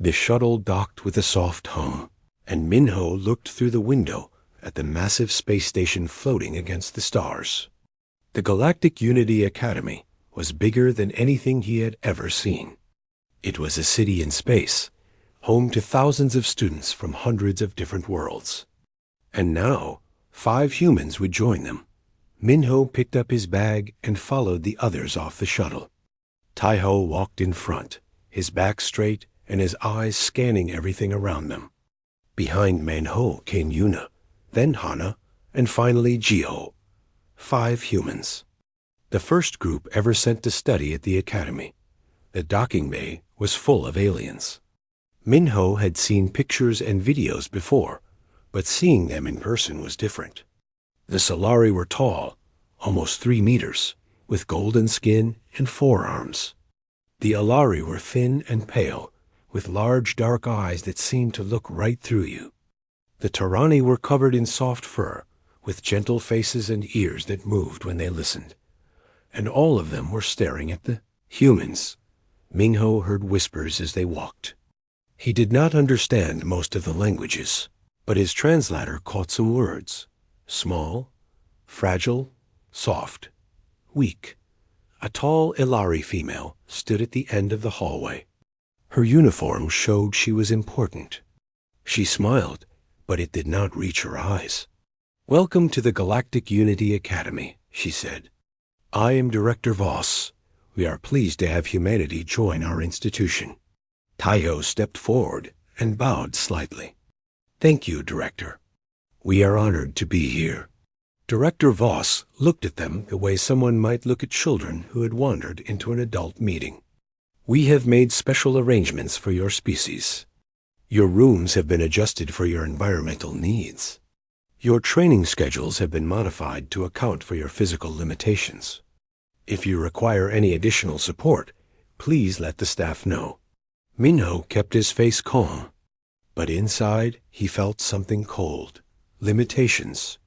The shuttle docked with a soft hum, and Minho looked through the window at the massive space station floating against the stars. The Galactic Unity Academy was bigger than anything he had ever seen. It was a city in space, home to thousands of students from hundreds of different worlds. And now, 5 humans would join them. Minho picked up his bag and followed the others off the shuttle. Taiho walked in front, his back straight and his eyes scanning everything around them. Behind Minho came Yuna, then Hana, and finally Jiho. 5 humans. The first group ever sent to study at the academy. The docking bay was full of aliens. Minho had seen pictures and videos before, but seeing them in person was different. The Solari were tall, almost 3 meters, with golden skin and forearms. The Alari were thin and pale, with large dark eyes that seemed to look right through you. The Tarani were covered in soft fur, with gentle faces and ears that moved when they listened. And all of them were staring at the humans. Minho heard whispers as they walked. He did not understand most of the languages, but his translator caught some words. Small, fragile, soft, weak. A tall Ilari female stood at the end of the hallway. Her uniform showed she was important. She smiled, but it did not reach her eyes. "Welcome to the Galactic Unity Academy," she said. "I am Director Voss. We are pleased to have humanity join our institution." Taiho stepped forward and bowed slightly. "Thank you, Director. We are honored to be here." Director Voss looked at them the way someone might look at children who had wandered into an adult meeting. "We have made special arrangements for your species. Your rooms have been adjusted for your environmental needs. Your training schedules have been modified to account for your physical limitations. If you require any additional support, please let the staff know." Minho kept his face calm, but inside he felt something cold. Limitations.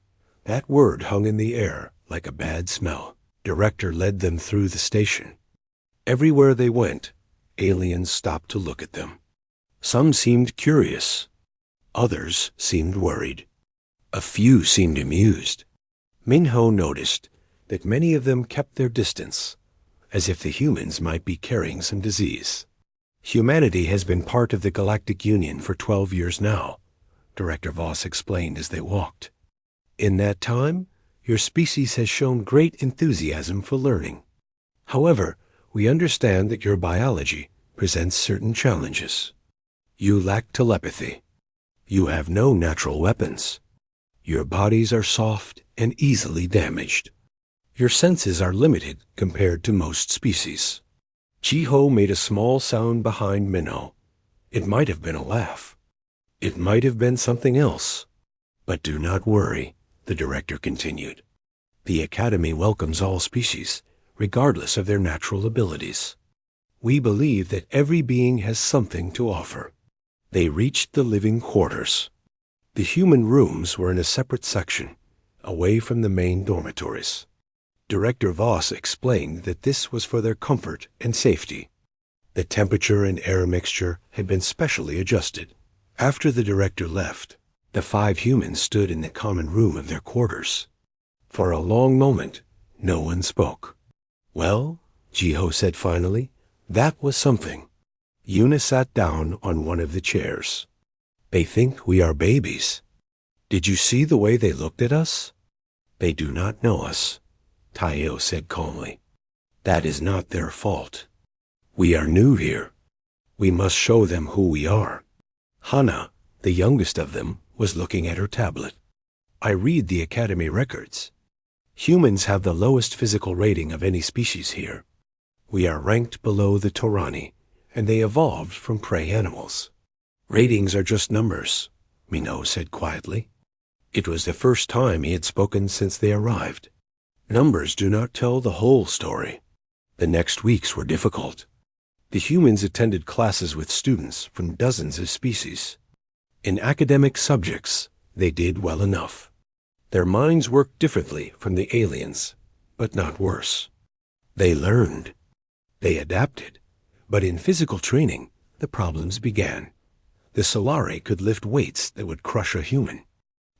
That word hung in the air like a bad smell. Director led them through the station. Everywhere they went, aliens stopped to look at them. Some seemed curious. Others seemed worried. A few seemed amused. Minho noticed that many of them kept their distance, as if the humans might be carrying some disease. "Humanity has been part of the Galactic Union for 12 years now," Director Voss explained as they walked. "In that time, your species has shown great enthusiasm for learning. However, we understand that your biology presents certain challenges. You lack telepathy. You have no natural weapons. Your bodies are soft and easily damaged. Your senses are limited compared to most species." Jiho made a small sound behind Minho. It might have been a laugh. It might have been something else. "But do not worry," the director continued. "The Academy welcomes all species, regardless of their natural abilities. We believe that every being has something to offer." They reached the living quarters. The human rooms were in a separate section, away from the main dormitories. Director Voss explained that this was for their comfort and safety. The temperature and air mixture had been specially adjusted. After the director left, the 5 humans stood in the common room of their quarters. For a long moment, no one spoke. "Well," Jiho said finally, "that was something." Yuna sat down on one of the chairs. "They think we are babies. Did you see the way they looked at us?" "They do not know us," Taiho said calmly. "That is not their fault. We are new here. We must show them who we are." Hana, the youngest of them, was looking at her tablet. "I read the Academy records. Humans have the lowest physical rating of any species here. We are ranked below the Torani, and they evolved from prey animals." "Ratings are just numbers," Minho said quietly. It was the first time he had spoken since they arrived. "Numbers do not tell the whole story." The next weeks were difficult. The humans attended classes with students from dozens of species. In academic subjects, they did well enough. Their minds worked differently from the aliens, but not worse. They learned. They adapted. But in physical training, the problems began. The Solari could lift weights that would crush a human.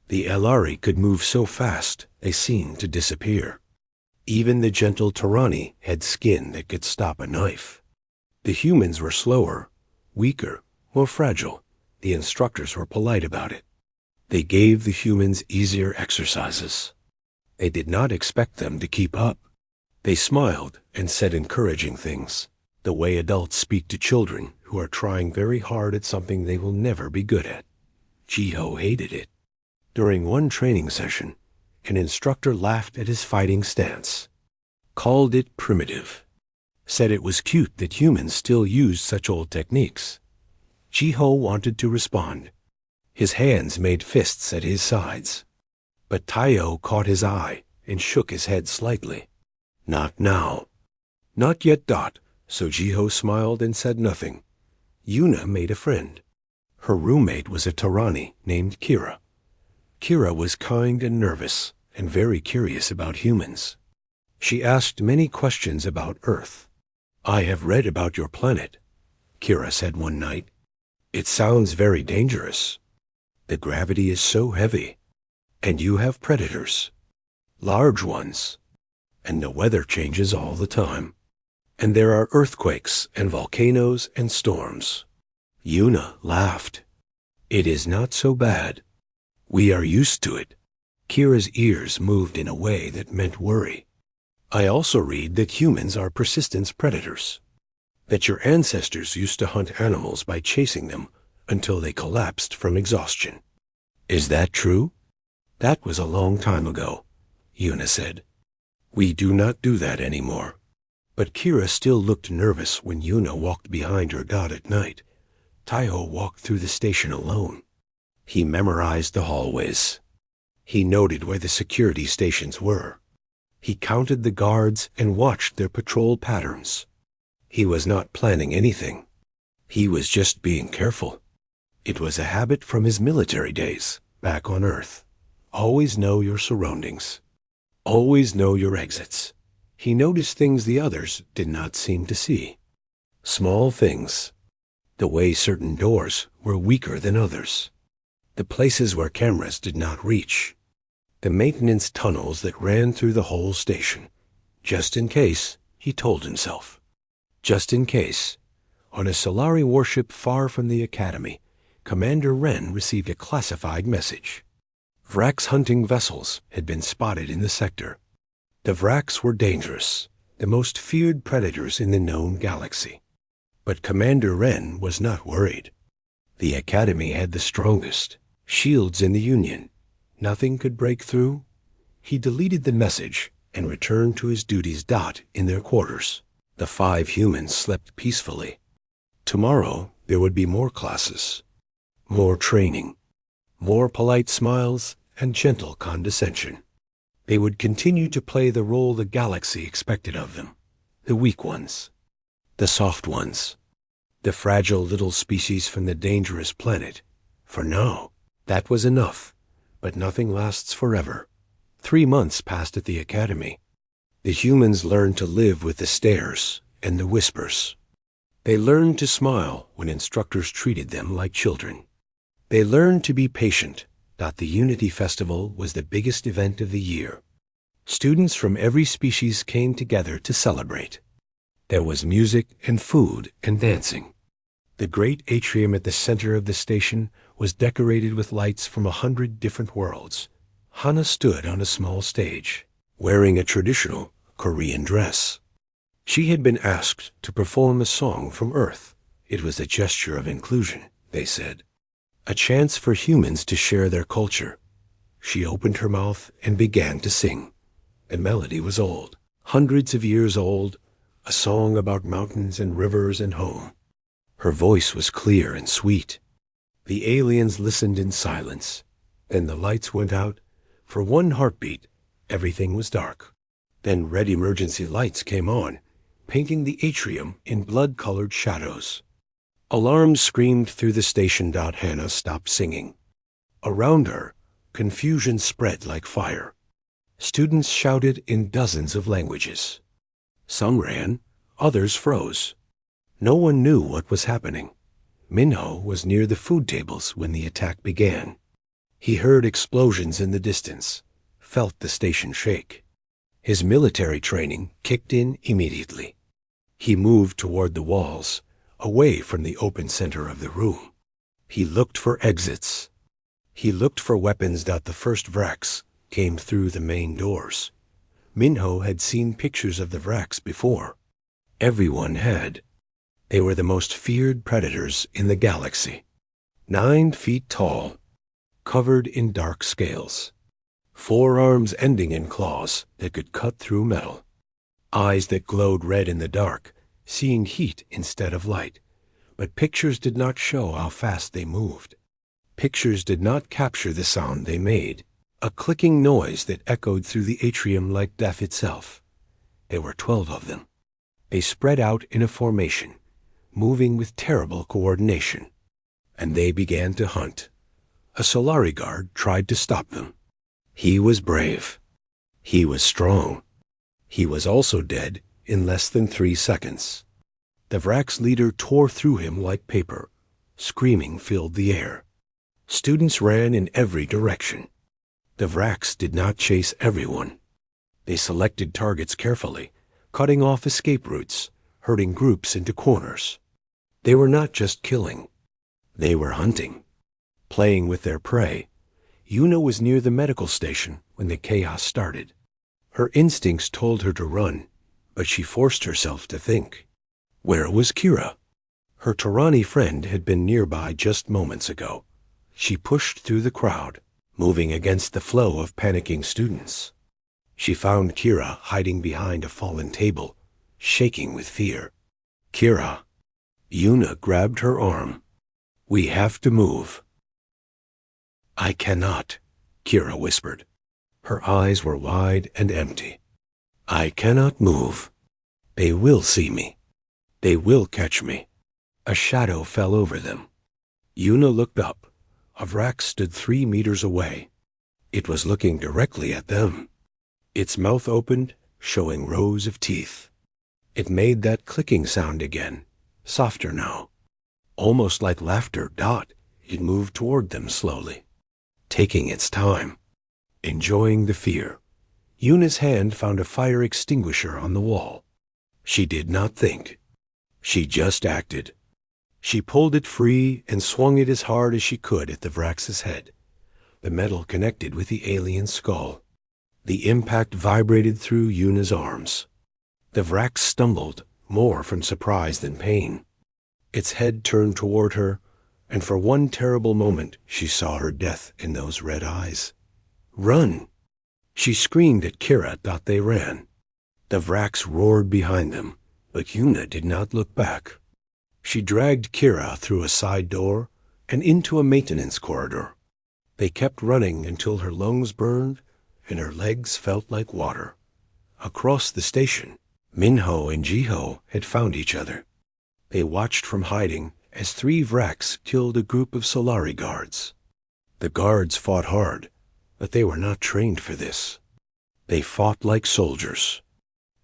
The Elari could move so fast they seemed to disappear. Even the gentle Tarani had skin that could stop a knife. The humans were slower, weaker, more fragile. The instructors were polite about it. They gave the humans easier exercises. They did not expect them to keep up. They smiled and said encouraging things, the way adults speak to children who are trying very hard at something they will never be good at. Jiho hated it. During one training session, an instructor laughed at his fighting stance, called it primitive, said it was cute that humans still used such old techniques. Jiho wanted to respond. His hands made fists at his sides. But Taiyo caught his eye and shook his head slightly. Not now. Not yet. So Jiho smiled and said nothing. Yuna made a friend. Her roommate was a Tarani named Kira. Kira was kind and nervous and very curious about humans. She asked many questions about Earth. "I have read about your planet," Kira said one night. "It sounds very dangerous. The gravity is so heavy. And you have predators. Large ones. And the weather changes all the time. And there are earthquakes and volcanoes and storms." Yuna laughed. "It is not so bad. We are used to it." Kira's ears moved in a way that meant worry. "I also read that humans are persistence predators. That your ancestors used to hunt animals by chasing them until they collapsed from exhaustion. Is that true?" "That was a long time ago," Yuna said. "We do not do that anymore." But Kira still looked nervous when Yuna walked behind her god at night. Taiho walked through the station alone. He memorized the hallways. He noted where the security stations were. He counted the guards and watched their patrol patterns. He was not planning anything. He was just being careful. It was a habit from his military days, back on Earth. Always know your surroundings. Always know your exits. He noticed things the others did not seem to see. Small things. The way certain doors were weaker than others. The places where cameras did not reach. The maintenance tunnels that ran through the whole station. Just in case, he told himself. Just in case. On a Solari warship far from the Academy, Commander Wren received a classified message. Vrax hunting vessels had been spotted in the sector. The Vrax were dangerous, the most feared predators in the known galaxy. But Commander Wren was not worried. The Academy had the strongest shields in the Union. Nothing could break through. He deleted the message and returned to his duties. In their quarters, the 5 humans slept peacefully. Tomorrow there would be more classes, more training, more polite smiles and gentle condescension. They would continue to play the role the galaxy expected of them, the weak ones, the soft ones, the fragile little species from the dangerous planet. For now, that was enough, but nothing lasts forever. 3 months passed at the Academy. The humans learned to live with the stares and the whispers. They learned to smile when instructors treated them like children. They learned to be patient. The Unity Festival was the biggest event of the year. Students from every species came together to celebrate. There was music and food and dancing. The great atrium at the center of the station was decorated with lights from 100 different worlds. Hana stood on a small stage, wearing a traditional Korean dress. She had been asked to perform a song from Earth. It was a gesture of inclusion, they said. A chance for humans to share their culture. She opened her mouth and began to sing. The melody was old, hundreds of years old, a song about mountains and rivers and home. Her voice was clear and sweet. The aliens listened in silence. Then the lights went out. For one heartbeat, everything was dark. Then red emergency lights came on, painting the atrium in blood-colored shadows. Alarms screamed through the station. Hannah stopped singing. Around her, confusion spread like fire. Students shouted in dozens of languages. Some ran, others froze. No one knew what was happening. Minho was near the food tables when the attack began. He heard explosions in the distance, felt the station shake. His military training kicked in immediately. He moved toward the walls, away from the open center of the room. He looked for exits. He looked for weapons. The first Vrax came through the main doors. Minho had seen pictures of the Vrax before. Everyone had. They were the most feared predators in the galaxy. 9 feet tall, covered in dark scales. Forearms ending in claws that could cut through metal. Eyes that glowed red in the dark, seeing heat instead of light. But pictures did not show how fast they moved. Pictures did not capture the sound they made, a clicking noise that echoed through the atrium like death itself. There were 12 of them. They spread out in a formation, moving with terrible coordination. And they began to hunt. A Solari guard tried to stop them. He was brave. He was strong. He was also dead in less than 3 seconds. The Vrax leader tore through him like paper. Screaming filled the air. Students ran in every direction. The Vrax did not chase everyone. They selected targets carefully, cutting off escape routes, herding groups into corners. They were not just killing. They were hunting, playing with their prey. Yuna was near the medical station when the chaos started. Her instincts told her to run, but she forced herself to think. Where was Kira? Her Tarani friend had been nearby just moments ago. She pushed through the crowd, moving against the flow of panicking students. She found Kira hiding behind a fallen table, shaking with fear. Kira. Yuna grabbed her arm. We have to move. I cannot, Kira whispered. Her eyes were wide and empty. I cannot move. They will see me. They will catch me. A shadow fell over them. Yuna looked up. A Vrax stood 3 meters away. It was looking directly at them. Its mouth opened, showing rows of teeth. It made that clicking sound again, softer now. Almost like laughter. It moved toward them slowly, taking its time, enjoying the fear. Yuna's hand found a fire extinguisher on the wall. She did not think. She just acted. She pulled it free and swung it as hard as she could at the Vrax's head. The metal connected with the alien skull. The impact vibrated through Yuna's arms. The Vrax stumbled, more from surprise than pain. Its head turned toward her, and for one terrible moment she saw her death in those red eyes. Run! She screamed at Kira. They ran. The Vrax roared behind them, but Yuna did not look back. She dragged Kira through a side door and into a maintenance corridor. They kept running until her lungs burned and her legs felt like water. Across the station, Minho and Jiho had found each other. They watched from hiding as 3 Vrax killed a group of Solari guards. The guards fought hard, but they were not trained for this. They fought like soldiers.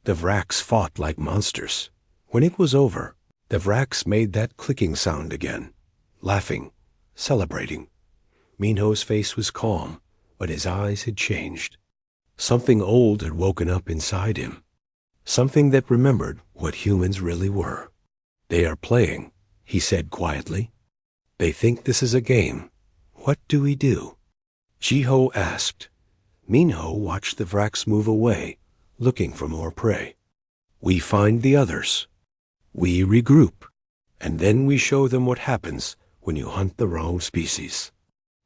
The Vrax fought like monsters. When it was over, the Vrax made that clicking sound again, laughing, celebrating. Minho's face was calm, but his eyes had changed. Something old had woken up inside him. Something that remembered what humans really were. They are playing, he said quietly. They think this is a game. What do we do? Jiho asked. Minho watched the Vrax move away, looking for more prey. We find the others. We regroup, and then we show them what happens when you hunt the wrong species.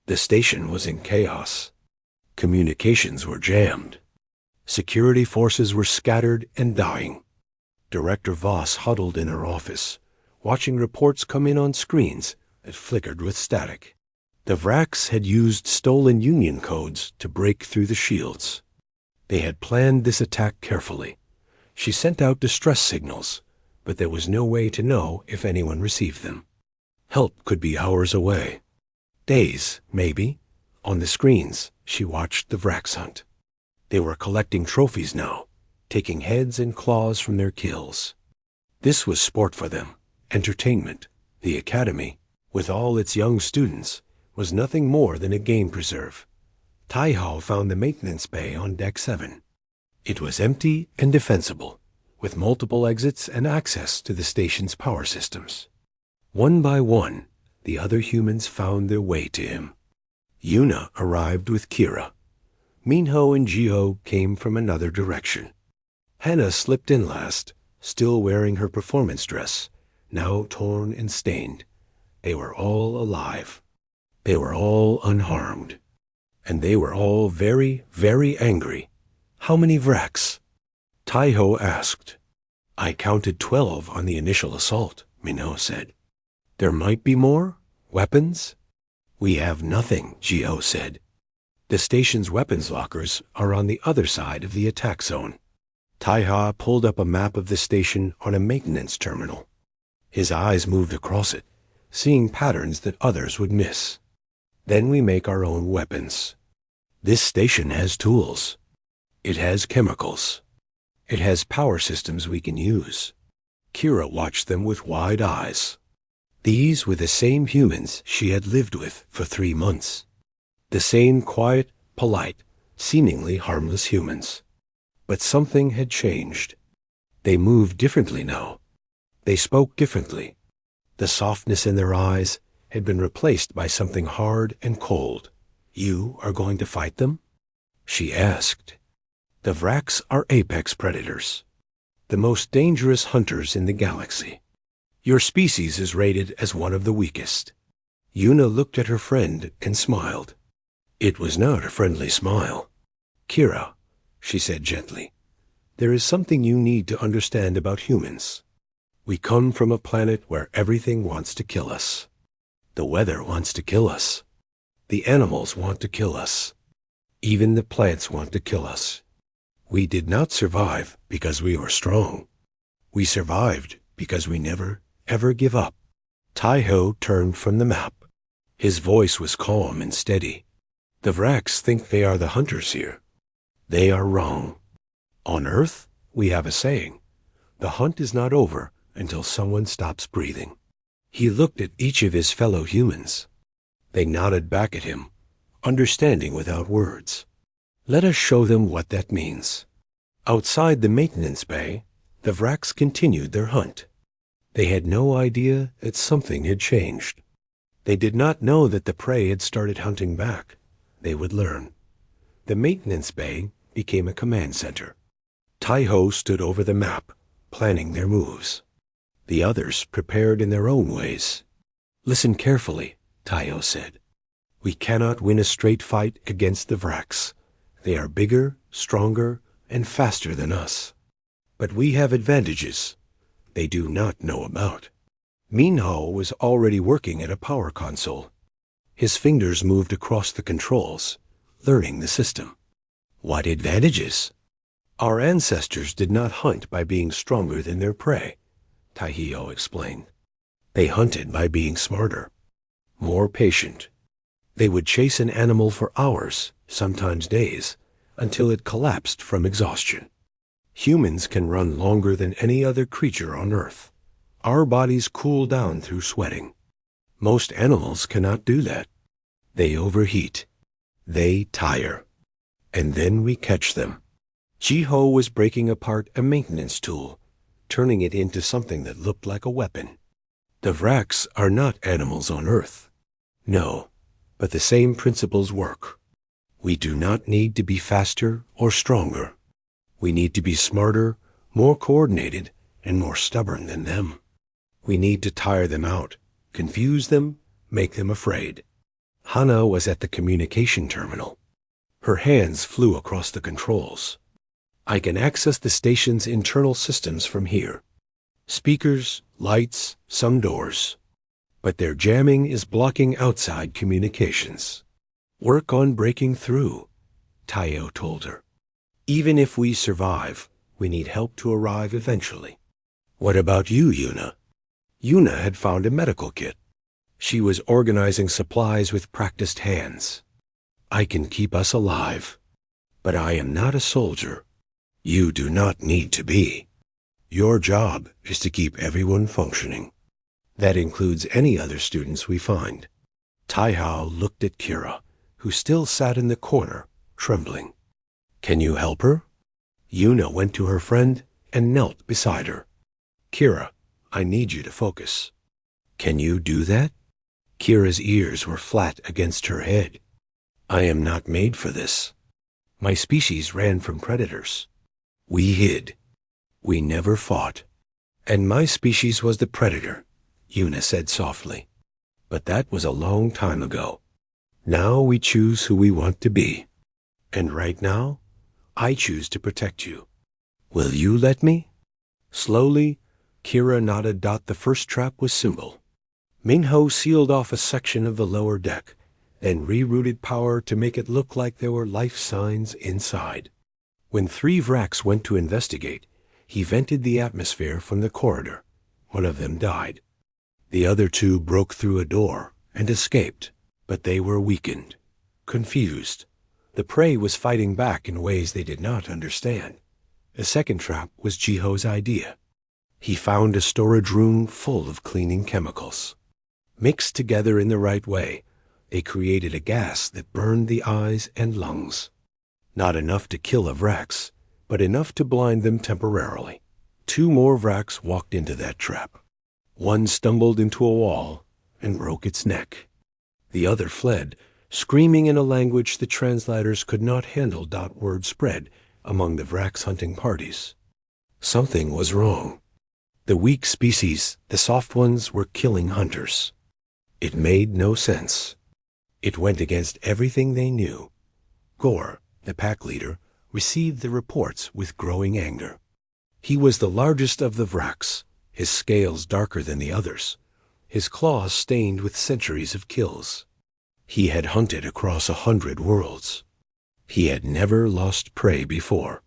The station was in chaos. Communications were jammed. Security forces were scattered and dying. Director Voss huddled in her office, watching reports come in on screens that flickered with static. The Vrax had used stolen Union codes to break through the shields. They had planned this attack carefully. She sent out distress signals, but there was no way to know if anyone received them. Help could be hours away. Days, maybe. On the screens, she watched the Vrax hunt. They were collecting trophies now, taking heads and claws from their kills. This was sport for them, entertainment. The Academy with all its young students, was nothing more than a game preserve. Tai-Ho found the maintenance bay on Deck 7. It was empty and defensible, with multiple exits and access to the station's power systems. One by one, the other humans found their way to him. Yuna arrived with Kira. Minho and Jiho came from another direction. Hannah slipped in last, still wearing her performance dress, now torn and stained. They were all alive. They were all unharmed. And they were all very, very angry. How many Vraks? Tai-Ho asked. I counted 12 on the initial assault, Minho said. There might be more? Weapons? We have nothing, Jiho said. The station's weapons lockers are on the other side of the attack zone. Tai-Ha pulled up a map of the station on a maintenance terminal. His eyes moved across it, seeing patterns that others would miss. Then we make our own weapons. This station has tools. It has chemicals. It has power systems we can use. Kira watched them with wide eyes. These were the same humans she had lived with for 3 months. The same quiet, polite, seemingly harmless humans. But something had changed. They moved differently now. They spoke differently. The softness in their eyes had been replaced by something hard and cold. You are going to fight them? She asked. The Vraks are apex predators, the most dangerous hunters in the galaxy. Your species is rated as one of the weakest. Yuna looked at her friend and smiled. It was not a friendly smile. Kira, she said gently, there is something you need to understand about humans. We come from a planet where everything wants to kill us. The weather wants to kill us. The animals want to kill us. Even the plants want to kill us. We did not survive because we were strong. We survived because we never, ever give up. Tai-Ho turned from the map. His voice was calm and steady. The Vraks think they are the hunters here. They are wrong. On Earth, we have a saying. The hunt is not over until someone stops breathing. He looked at each of his fellow humans. They nodded back at him, understanding without words. Let us show them what that means. Outside the maintenance bay, the Vraks continued their hunt. They had no idea that something had changed. They did not know that the prey had started hunting back. They would learn. The maintenance bay became a command center. Tai-Ho stood over the map, planning their moves. The others prepared in their own ways. Listen carefully, Tai-Ho said. We cannot win a straight fight against the Vraks. They are bigger, stronger, and faster than us. But we have advantages they do not know about. Minho was already working at a power console. His fingers moved across the controls, learning the system. What advantages? Our ancestors did not hunt by being stronger than their prey, Tai-Ho explained. They hunted by being smarter, more patient. They would chase an animal for hours, sometimes days, until it collapsed from exhaustion. Humans can run longer than any other creature on Earth. Our bodies cool down through sweating. Most animals cannot do that. They overheat. They tire. And then we catch them. Jiho was breaking apart a maintenance tool, turning it into something that looked like a weapon. The Vraks are not animals on Earth. No, but the same principles work. We do not need to be faster or stronger. We need to be smarter, more coordinated, and more stubborn than them. We need to tire them out, confuse them, make them afraid. Hana was at the communication terminal. Her hands flew across the controls. I can access the station's internal systems from here. Speakers, lights, some doors. But their jamming is blocking outside communications. Work on breaking through, Tai-Ho told her. Even if we survive, we need help to arrive eventually. What about you, Yuna? Yuna had found a medical kit. She was organizing supplies with practiced hands. I can keep us alive, but I am not a soldier. You do not need to be. Your job is to keep everyone functioning. That includes any other students we find. Taihao looked at Kira, who still sat in the corner, trembling. Can you help her? Yuna went to her friend and knelt beside her. Kira, I need you to focus. Can you do that? Kira's ears were flat against her head. I am not made for this. My species ran from predators. We hid. We never fought. And my species was the predator, Yuna said softly. But that was a long time ago. Now we choose who we want to be. And right now, I choose to protect you. Will you let me? Slowly, Kira nodded. The first trap was simple. Minho sealed off a section of the lower deck, then rerouted power to make it look like there were life signs inside. When 3 Vraks went to investigate, he vented the atmosphere from the corridor. One of them died. The other 2 broke through a door and escaped, but they were weakened, confused. The prey was fighting back in ways they did not understand. The second trap was Jiho's idea. He found a storage room full of cleaning chemicals. Mixed together in the right way, they created a gas that burned the eyes and lungs. Not enough to kill the Vraks, but enough to blind them temporarily. 2 more Vraks walked into that trap. One stumbled into a wall and broke its neck. The other fled, screaming in a language the translators could not handle. Word spread among the Vraks hunting parties. Something was wrong. The weak species, the soft ones, were killing hunters. It made no sense. It went against everything they knew. Gore, the pack leader, received the reports with growing anger. He was the largest of the Vraks, his scales darker than the others, his claws stained with centuries of kills. He had hunted across 100 worlds. He had never lost prey before.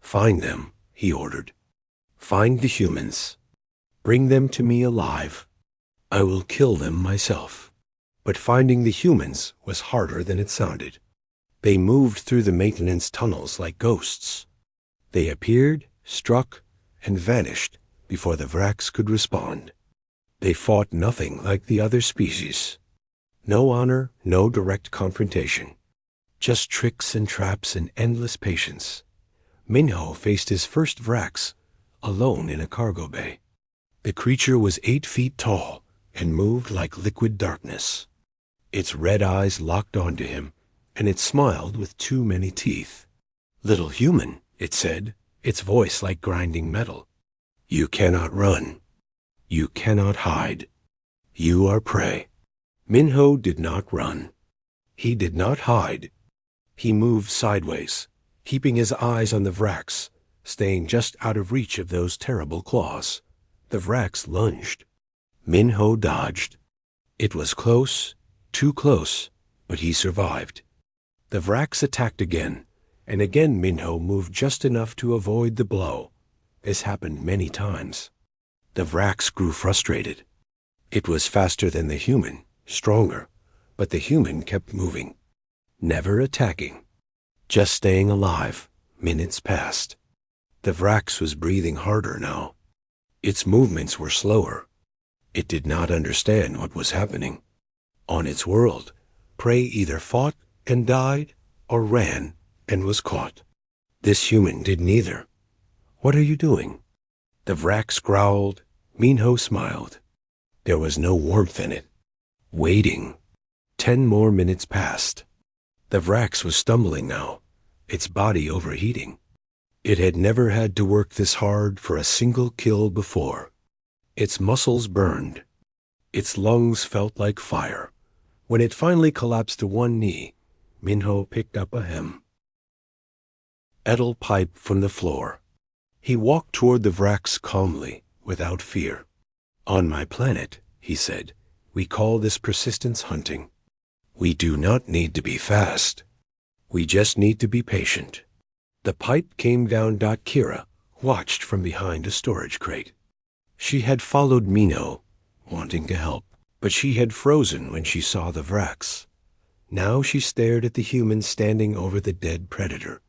Find them, he ordered. Find the humans. Bring them to me alive. I will kill them myself. But finding the humans was harder than it sounded. They moved through the maintenance tunnels like ghosts. They appeared, struck, and vanished before the Vraks could respond. They fought nothing like the other species. No honor, no direct confrontation. Just tricks and traps and endless patience. Minho faced his first Vraks, alone in a cargo bay. The creature was 8 feet tall and moved like liquid darkness. Its red eyes locked onto him, and it smiled with too many teeth. Little human, it said, its voice like grinding metal. You cannot run. You cannot hide. You are prey. Minho did not run. He did not hide. He moved sideways, keeping his eyes on the Vraks, staying just out of reach of those terrible claws. The Vraks lunged. Minho dodged. It was close, too close, but he survived. The Vraks attacked again, and again Minho moved just enough to avoid the blow. This happened many times. The Vraks grew frustrated. It was faster than the human, stronger, but the human kept moving, never attacking, just staying alive. Minutes passed. The Vraks was breathing harder now. Its movements were slower. It did not understand what was happening. On its world, prey either fought and died or ran and was caught. This human did neither. What are you doing? The Vraks growled. Minho smiled. There was no warmth in it. Waiting. 10 more minutes passed. The Vraks was stumbling now, its body overheating. It had never had to work this hard for a single kill before. Its muscles burned. Its lungs felt like fire. When it finally collapsed to one knee, Minho picked up a hem. Edel piped from the floor. He walked toward the Vraks calmly, without fear. On my planet, he said, we call this persistence hunting. We do not need to be fast. We just need to be patient. The pipe came down. Kira watched from behind a storage crate. She had followed Minho, wanting to help, but she had frozen when she saw the Vraks. Now she stared at the human standing over the dead predator.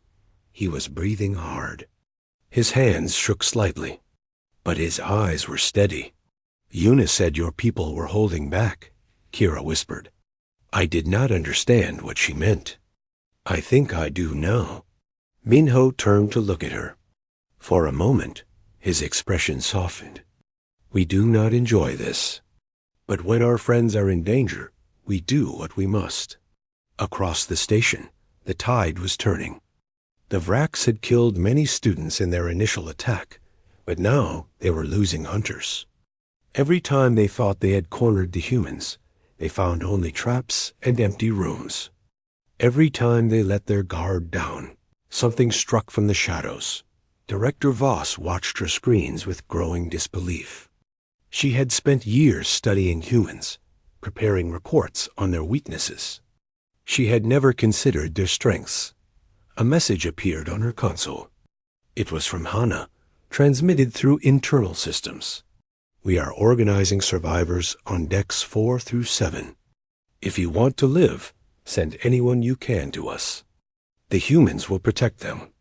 He was breathing hard. His hands shook slightly, but his eyes were steady. Yuna said your people were holding back, Kira whispered. I did not understand what she meant. I think I do now. Minho turned to look at her. For a moment, his expression softened. We do not enjoy this. But when our friends are in danger, we do what we must. Across the station, the tide was turning. The Vraks had killed many students in their initial attack, but now they were losing hunters. Every time they thought they had cornered the humans, they found only traps and empty rooms. Every time they let their guard down, something struck from the shadows. Director Voss watched her screens with growing disbelief. She had spent years studying humans, preparing reports on their weaknesses. She had never considered their strengths. A message appeared on her console. It was from Hana, transmitted through internal systems. We are organizing survivors on decks 4 through 7. If you want to live, send anyone you can to us. The humans will protect them.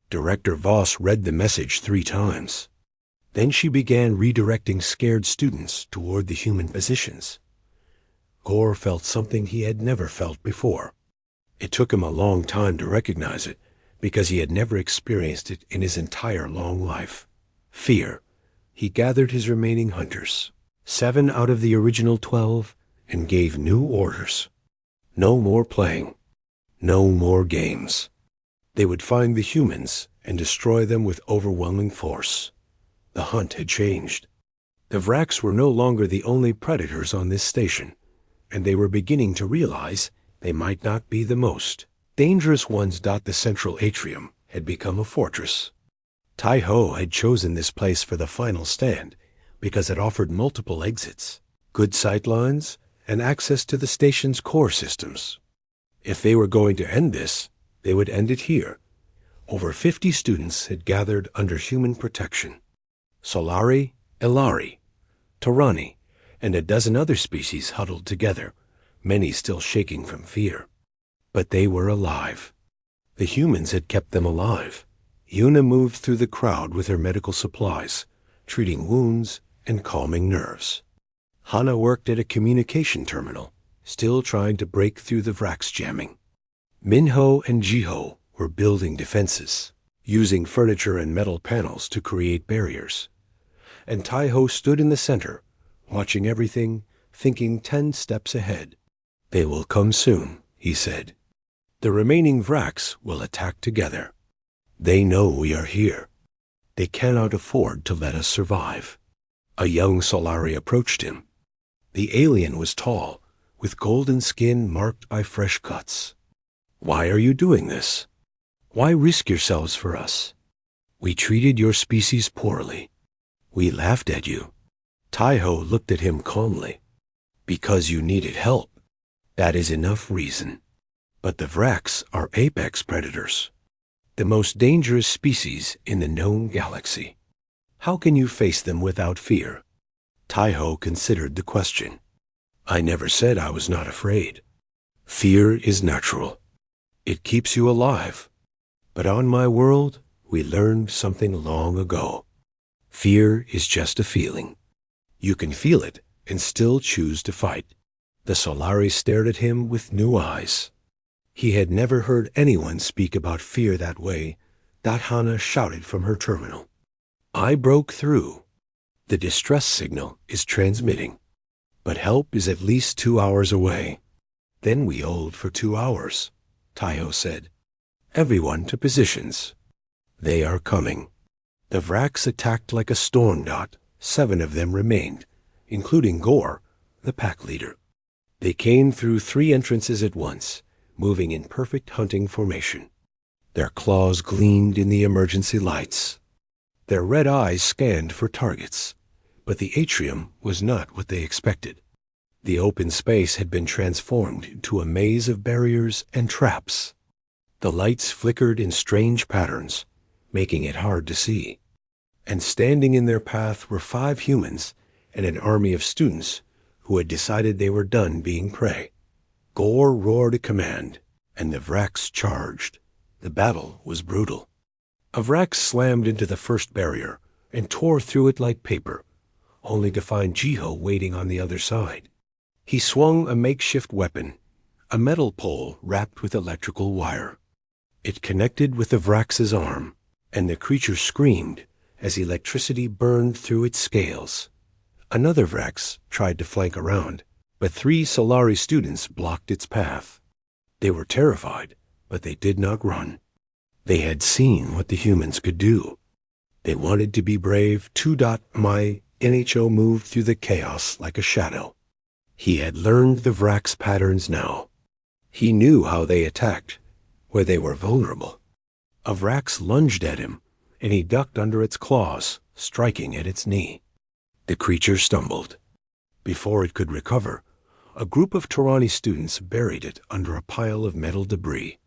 Director Voss read the message 3 times. Then she began redirecting scared students toward the human positions. Gore felt something he had never felt before. It took him a long time to recognize it, because he had never experienced it in his entire long life. Fear. He gathered his remaining hunters, 7 out of the original 12, and gave new orders. No more playing. No more games. They would find the humans and destroy them with overwhelming force. The hunt had changed. The Vraks were no longer the only predators on this station, and they were beginning to realize they might not be the most dangerous ones. The central atrium had become a fortress. Tai-Ho had chosen this place for the final stand because it offered multiple exits, good sightlines, and access to the station's core systems. If they were going to end this, they would end it here. Over 50 students had gathered under human protection. Solari, Elari, Tarani, and a dozen other species huddled together, many still shaking from fear. But they were alive. The humans had kept them alive. Yuna moved through the crowd with her medical supplies, treating wounds and calming nerves. Hana worked at a communication terminal, still trying to break through the Vraks jamming. Minho and Jiho were building defenses, using furniture and metal panels to create barriers. And Tai-Ho stood in the center, watching everything, thinking 10 steps ahead. They will come soon, he said. The remaining Vraks will attack together. They know we are here. They cannot afford to let us survive. A young Solari approached him. The alien was tall, with golden skin marked by fresh cuts. Why are you doing this? Why risk yourselves for us? We treated your species poorly. We laughed at you. Tai-Ho looked at him calmly. Because you needed help. That is enough reason. But the Vraks are apex predators, the most dangerous species in the known galaxy. How can you face them without fear? Tai-Ho considered the question. I never said I was not afraid. Fear is natural. It keeps you alive. But on my world, we learned something long ago. Fear is just a feeling. You can feel it and still choose to fight. The Solari stared at him with new eyes. He had never heard anyone speak about fear that way. Hana shouted from her terminal. I broke through. The distress signal is transmitting. But help is at least 2 hours away. Then we hold for 2 hours, Tai-Ho said. Everyone to positions. They are coming. The Vraks attacked like a storm dot. 7 of them remained, including Gore, the pack leader. They came through 3 entrances at once, moving in perfect hunting formation. Their claws gleamed in the emergency lights. Their red eyes scanned for targets, but the atrium was not what they expected. The open space had been transformed into a maze of barriers and traps. The lights flickered in strange patterns, making it hard to see. And standing in their path were 5 humans and an army of students who had decided they were done being prey. Gore roared a command, and the Vraks charged. The battle was brutal. A Vrak slammed into the first barrier and tore through it like paper, only to find Jiho waiting on the other side. He swung a makeshift weapon, a metal pole wrapped with electrical wire. It connected with the Vrax's arm, and the creature screamed as electricity burned through its scales. Another Vrax tried to flank around, but 3 Solari students blocked its path. They were terrified, but they did not run. They had seen what the humans could do. They wanted to be brave. My NHO moved through the chaos like a shadow. He had learned the Vrax patterns now. He knew how they attacked, where they were vulnerable. A Vrax lunged at him, and he ducked under its claws, striking at its knee. The creature stumbled. Before it could recover, a group of Torani students buried it under a pile of metal debris.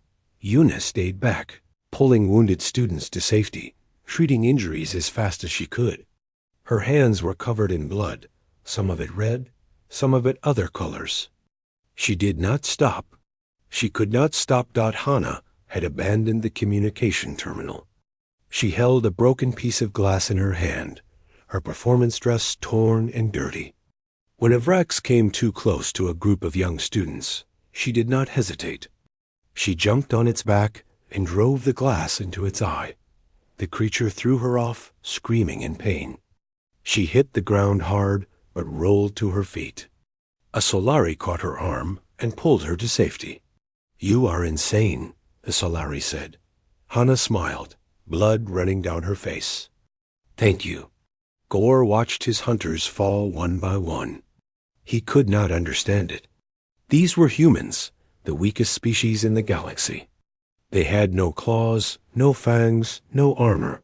Yuna stayed back, pulling wounded students to safety, treating injuries as fast as she could. Her hands were covered in blood, some of it red, some of it other colors. She did not stop. She could not stop. Hana had abandoned the communication terminal. She held a broken piece of glass in her hand, her performance dress torn and dirty. When a Vrax came too close to a group of young students, she did not hesitate. She jumped on its back and drove the glass into its eye. The creature threw her off, screaming in pain. She hit the ground hard, but rolled to her feet. A Solari caught her arm and pulled her to safety. "You are insane," the Solari said. Hana smiled, blood running down her face. "Thank you." Gore watched his hunters fall one by one. He could not understand it. These were humans, the weakest species in the galaxy. They had no claws, no fangs, no armor.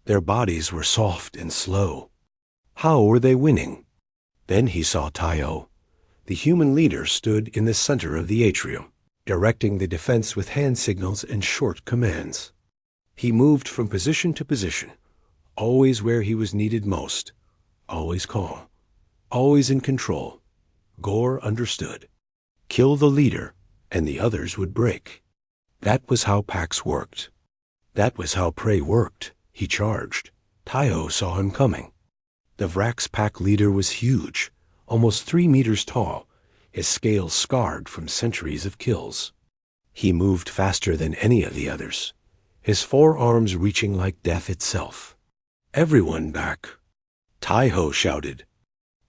Their bodies were soft and slow. How were they winning? Then he saw Tayo. The human leader stood in the center of the atrium, directing the defense with hand signals and short commands. He moved from position to position, always where he was needed most, always calm, always in control. Gore understood. Kill the leader, and the others would break. That was how packs worked. That was how prey worked. He charged. Tayo saw him coming. The Vrax pack leader was huge, almost 3 meters tall, his scales scarred from centuries of kills. He moved faster than any of the others, his forearms reaching like death itself. "Everyone back!" Tayo shouted.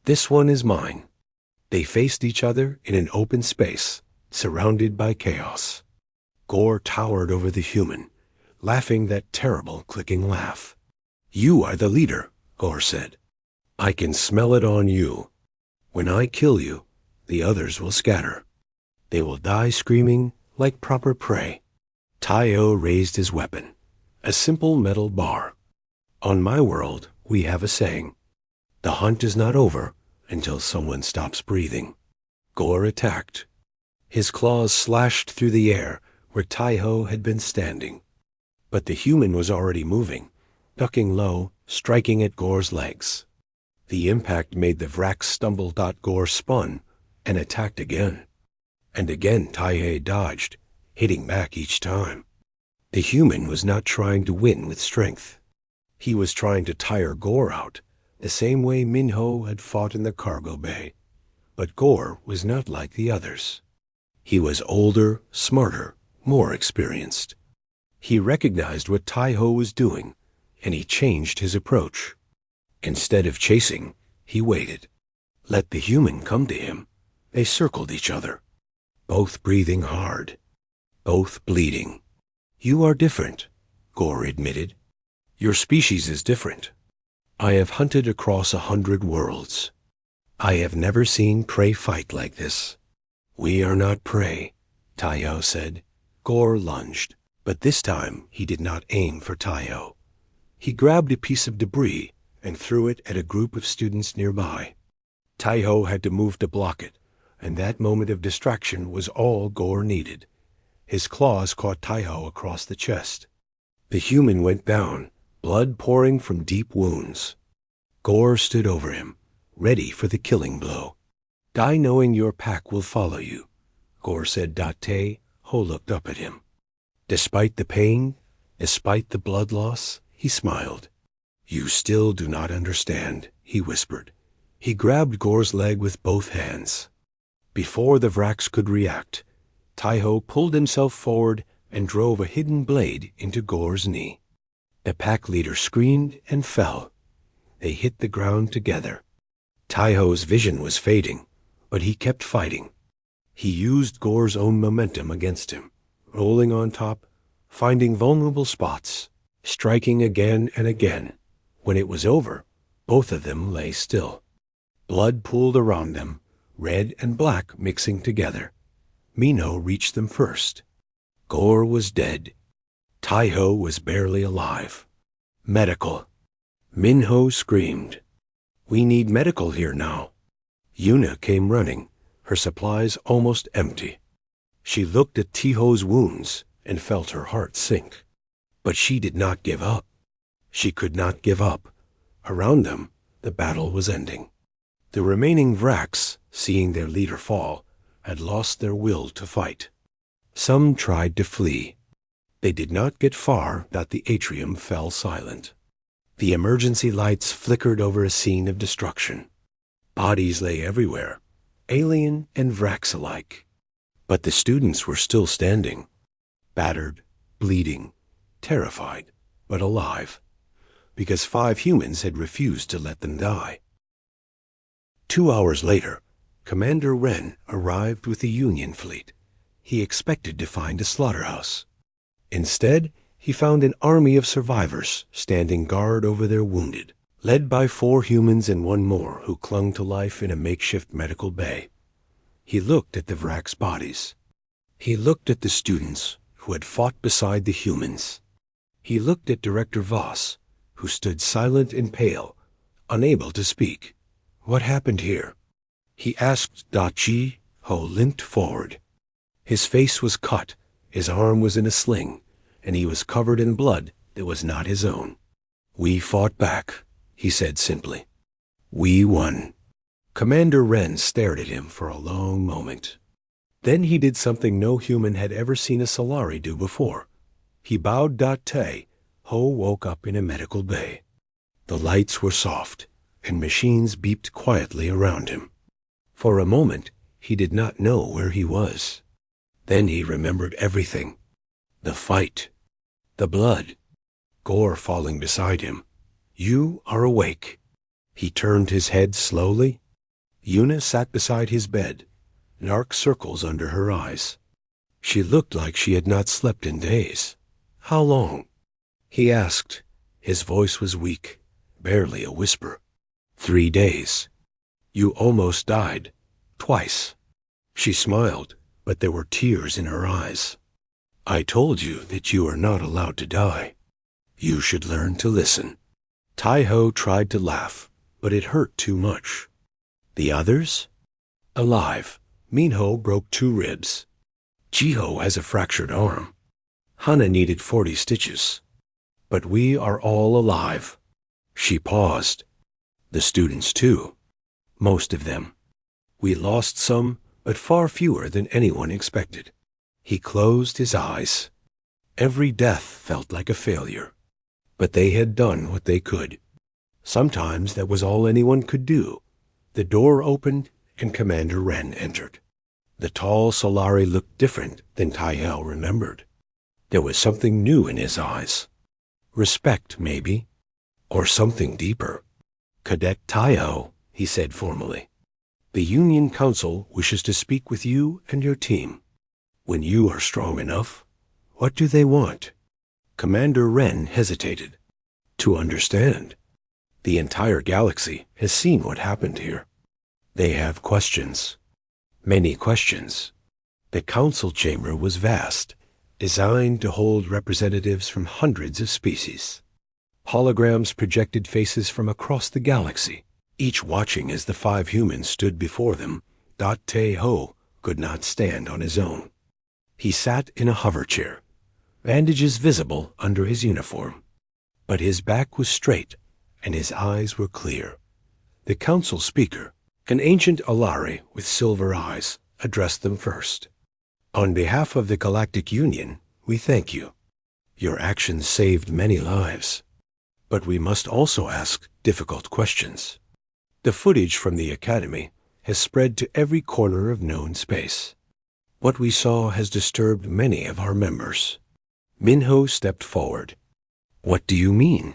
"This one is mine." They faced each other in an open space, surrounded by chaos. Gore towered over the human, laughing that terrible clicking laugh. "You are the leader," Gore said. "I can smell it on you. When I kill you, the others will scatter. They will die screaming like proper prey." Tayo raised his weapon, a simple metal bar. "On my world, we have a saying. The hunt is not over until someone stops breathing." Gore attacked. His claws slashed through the air where Tayo had been standing. But the human was already moving, ducking low, striking at Gore's legs. The impact made the Vrax stumble. Gore spun and attacked again. And again Tayo dodged, hitting back each time. The human was not trying to win with strength. He was trying to tire Gore out, the same way Minho had fought in the cargo bay. But Gore was not like the others. He was older, smarter, more experienced. He recognized what Tayo was doing, and he changed his approach. Instead of chasing, he waited. Let the human come to him. They circled each other, both breathing hard, both bleeding. "You are different," Gore admitted. "Your species is different. I have hunted across 100 worlds. I have never seen prey fight like this." "We are not prey," Tayo said. Gore lunged, but this time he did not aim for Tayo. He grabbed a piece of debris and threw it at a group of students nearby. Tayo had to move to block it, and that moment of distraction was all Gore needed. His claws caught Tayo across the chest. The human went down, blood pouring from deep wounds. Gore stood over him, ready for the killing blow. "Die knowing your pack will follow you," Gore said. Ho looked up at him. Despite the pain, despite the blood loss, he smiled. "You still do not understand," he whispered. He grabbed Gore's leg with both hands. Before the Vrax could react, Tai-Ho pulled himself forward and drove a hidden blade into Gore's knee. The pack leader screamed and fell. They hit the ground together. Tai-Ho's vision was fading, but he kept fighting. He used Gore's own momentum against him, rolling on top, finding vulnerable spots, striking again and again. When it was over, both of them lay still. Blood pooled around them, red and black mixing together. Minho reached them first. Gore was dead. Tai-Ho was barely alive. "Medical!" Minho screamed. "We need medical here now." Yuna came running, her supplies almost empty. She looked at Tiho's wounds and felt her heart sink. But she did not give up. She could not give up. Around them, the battle was ending. The remaining Vrax, seeing their leader fall, had lost their will to fight. Some tried to flee. They did not get far that the atrium fell silent. The emergency lights flickered over a scene of destruction. Bodies lay everywhere, alien and Vrax alike. But the students were still standing, battered, bleeding, terrified, but alive, because 5 humans had refused to let them die. 2 hours later, Commander Wren arrived with the Union fleet. He expected to find a slaughterhouse. Instead, he found an army of survivors standing guard over their wounded, led by 4 humans and 1 more who clung to life in a makeshift medical bay. He looked at the Vrax bodies. He looked at the students who had fought beside the humans. He looked at Director Voss, who stood silent and pale, unable to speak. "What happened here?" he asked. Chi-Ho limped forward. His face was cut, his arm was in a sling, and he was covered in blood that was not his own. "We fought back," he said simply. "We won." Commander Wren stared at him for a long moment. Then he did something no human had ever seen a Solari do before. He bowed. Ho woke up in a medical bay. The lights were soft, and machines beeped quietly around him. For a moment, he did not know where he was. Then he remembered everything. The fight. The blood. Gore falling beside him. "You are awake." He turned his head slowly. Yuna sat beside his bed, dark circles under her eyes. She looked like she had not slept in days. "How long?" he asked. His voice was weak, barely a whisper. 3 days. "You almost died. Twice." She smiled, but there were tears in her eyes. "I told you that you are not allowed to die. You should learn to listen." Tai-Ho tried to laugh, but it hurt too much. "The others?" "Alive. Minho broke 2 ribs. Chi-Ho has a fractured arm. Hana needed 40 stitches. But we are all alive." She paused. "The students, too. Most of them. We lost some, but far fewer than anyone expected." He closed his eyes. Every death felt like a failure. But they had done what they could. Sometimes that was all anyone could do. The door opened, and Commander Wren entered. The tall Solari looked different than Tai-Ho remembered. There was something new in his eyes. Respect, maybe. Or something deeper. "Cadet Tai-Ho," he said formally. "The Union Council wishes to speak with you and your team. When you are strong enough, what do they want?" Commander Wren hesitated. "To understand. The entire galaxy has seen what happened here. They have questions. Many questions." The council chamber was vast, designed to hold representatives from hundreds of species. Holograms projected faces from across the galaxy, each watching as the 5 humans stood before them. Tai-Ho could not stand on his own. He sat in a hover chair, bandages visible under his uniform. But his back was straight, and his eyes were clear. The council speaker, an ancient Alari with silver eyes, addressed them first. "On behalf of the Galactic Union, we thank you. Your actions saved many lives. But we must also ask difficult questions. The footage from the Academy has spread to every corner of known space. What we saw has disturbed many of our members. Minho stepped forward. What do you mean?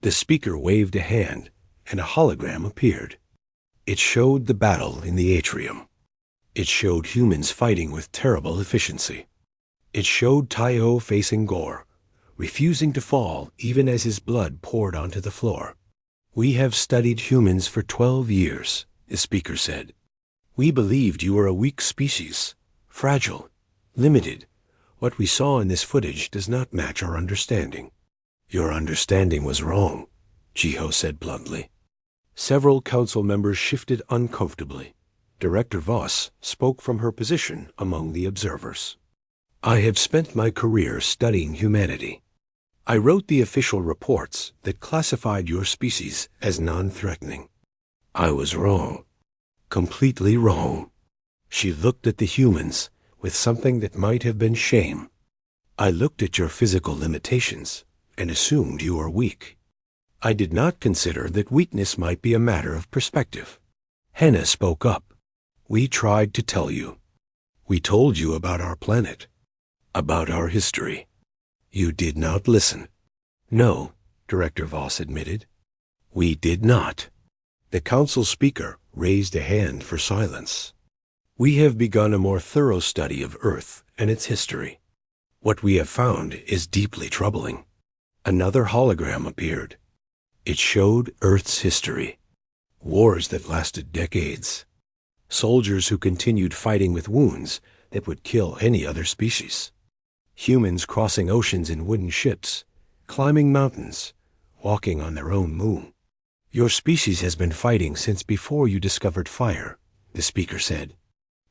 The speaker waved a hand, and a hologram appeared. It showed the battle in the atrium. It showed humans fighting with terrible efficiency. It showed Tai-Ho facing Gore, refusing to fall even as his blood poured onto the floor. We have studied humans for 12 years, the speaker said. We believed you were a weak species, fragile, limited. What we saw in this footage does not match our understanding. Your understanding was wrong, Jiho said bluntly. Several council members shifted uncomfortably. Director Voss spoke from her position among the observers. I have spent my career studying humanity. I wrote the official reports that classified your species as non-threatening. I was wrong. Completely wrong. She looked at the humans with something that might have been shame. I looked at your physical limitations and assumed you were weak. I did not consider that weakness might be a matter of perspective. Henna spoke up. We tried to tell you. We told you about our planet, about our history. You did not listen. No, Director Voss admitted. We did not. The council speaker raised a hand for silence. We have begun a more thorough study of Earth and its history. What we have found is deeply troubling. Another hologram appeared. It showed Earth's history. Wars that lasted decades. Soldiers who continued fighting with wounds that would kill any other species. Humans crossing oceans in wooden ships, climbing mountains, walking on their own moon. Your species has been fighting since before you discovered fire, the speaker said.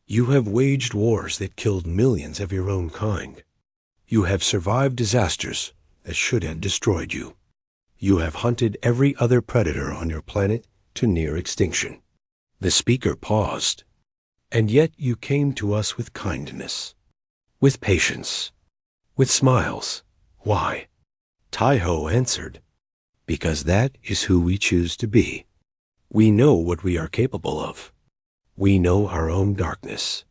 You have waged wars that killed millions of your own kind. You have survived disasters that should have destroyed you. You have hunted every other predator on your planet to near extinction. The speaker paused. And yet you came to us with kindness, with patience, with smiles. Why? Tai-Ho answered, because that is who we choose to be. We know what we are capable of. We know our own darkness.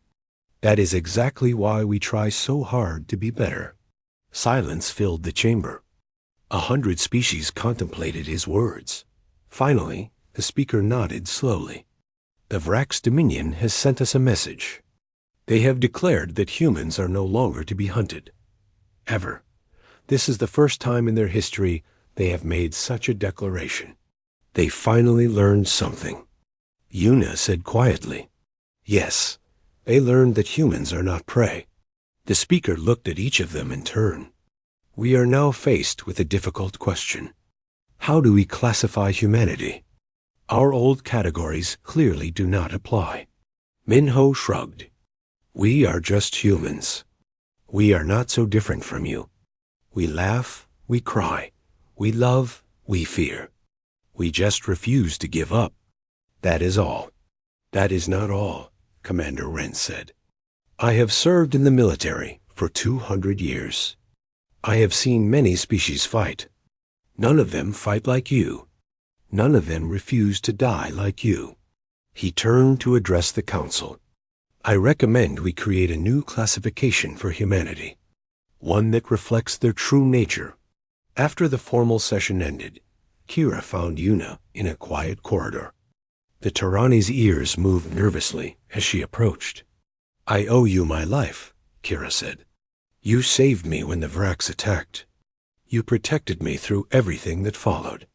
That is exactly why we try so hard to be better. Silence filled the chamber. 100 species contemplated his words. Finally, the speaker nodded slowly. The Vrax Dominion has sent us a message. They have declared that humans are no longer to be hunted. Ever. This is the first time in their history they have made such a declaration. They finally learned something. Yuna said quietly, yes, they learned that humans are not prey. The speaker looked at each of them in turn. We are now faced with a difficult question. How do we classify humanity? Our old categories clearly do not apply. Minho shrugged. We are just humans. We are not so different from you. We laugh, we cry, we love, we fear. We just refuse to give up. That is all. That is not all, Commander Wren said. I have served in the military for 200 years. I have seen many species fight. None of them fight like you. None of them refuse to die like you. He turned to address the council. I recommend we create a new classification for humanity, one that reflects their true nature. After the formal session ended, Kira found Yuna in a quiet corridor. The Tyranni's ears moved nervously as she approached. I owe you my life, Kira said. You saved me when the Vrax attacked. You protected me through everything that followed.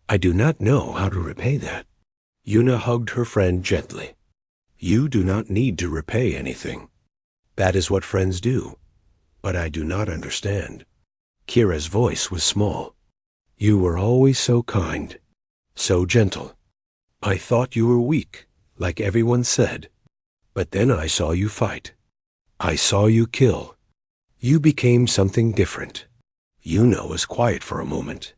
I do not know how to repay that. Yuna hugged her friend gently. You do not need to repay anything. That is what friends do. But I do not understand. Kira's voice was small. You were always so kind, so gentle. I thought you were weak, like everyone said. But then I saw you fight. I saw you kill. You became something different. Yuna was quiet for a moment.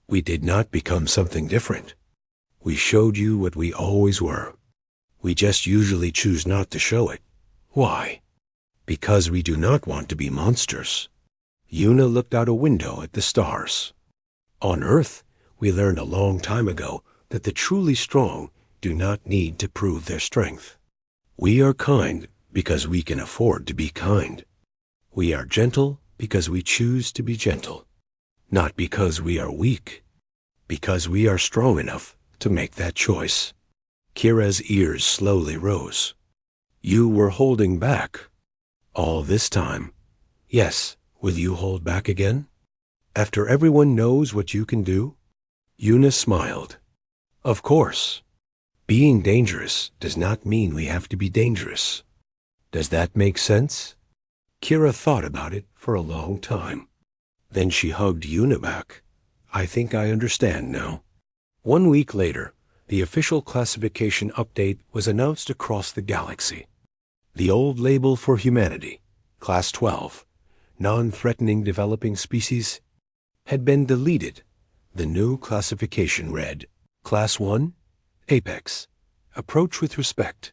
We did not become something different. We showed you what we always were. We just usually choose not to show it. Why? Because we do not want to be monsters. Yuna looked out a window at the stars. On Earth, we learned a long time ago that the truly strong do not need to prove their strength. We are kind because we can afford to be kind. We are gentle because we choose to be gentle. Not because we are weak, because we are strong enough to make that choice. Kira's ears slowly rose. You were holding back. All this time. Yes, will you hold back again? After everyone knows what you can do? Yuna smiled. Of course. Being dangerous does not mean we have to be dangerous. Does that make sense? Kira thought about it for a long time. Then she hugged Yuna back. I think I understand now. 1 week later, the official classification update was announced across the galaxy. The old label for humanity, Class 12, non-threatening developing species, had been deleted. The new classification read, Class 1, Apex, approach with respect.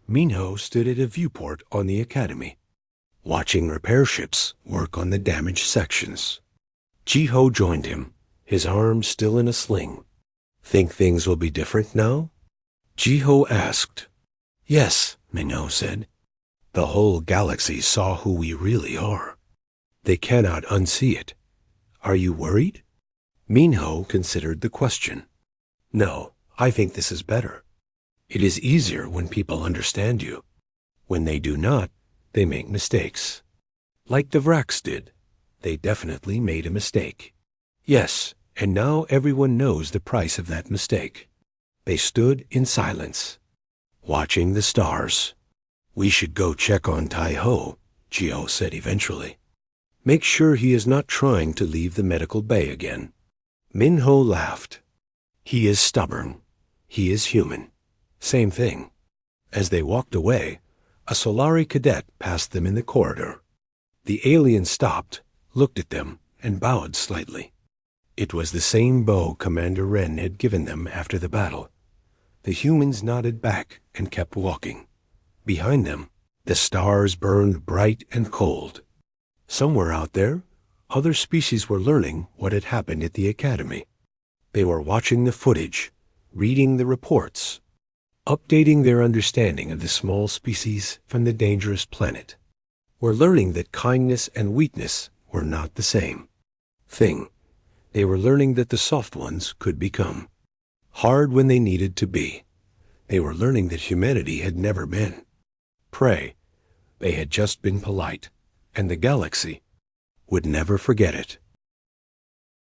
Minho stood at a viewport on the Academy, watching repair ships work on the damaged sections. Jiho joined him, his arm still in a sling. Think things will be different now? Jiho asked. Yes, Minho said. The whole galaxy saw who we really are. They cannot unsee it. Are you worried? Minho considered the question. No, I think this is better. It is easier when people understand you. When they do not, they make mistakes. Like the Vrax did. They definitely made a mistake. Yes, and now everyone knows the price of that mistake. They stood in silence, watching the stars. We should go check on Tai-Ho, Jiho said eventually. Make sure he is not trying to leave the medical bay again. Minho laughed. He is stubborn. He is human. Same thing. As they walked away, a Solari cadet passed them in the corridor. The alien stopped, looked at them, and bowed slightly. It was the same bow Commander Wren had given them after the battle. The humans nodded back and kept walking. Behind them, the stars burned bright and cold. Somewhere out there, other species were learning what had happened at the Academy. They were watching the footage, reading the reports, updating their understanding of the small species from the dangerous planet. Were learning that kindness and weakness were not the same thing. They were learning that the soft ones could become hard when they needed to be. They were learning that humanity had never been prey. They had just been polite, and the galaxy would never forget it.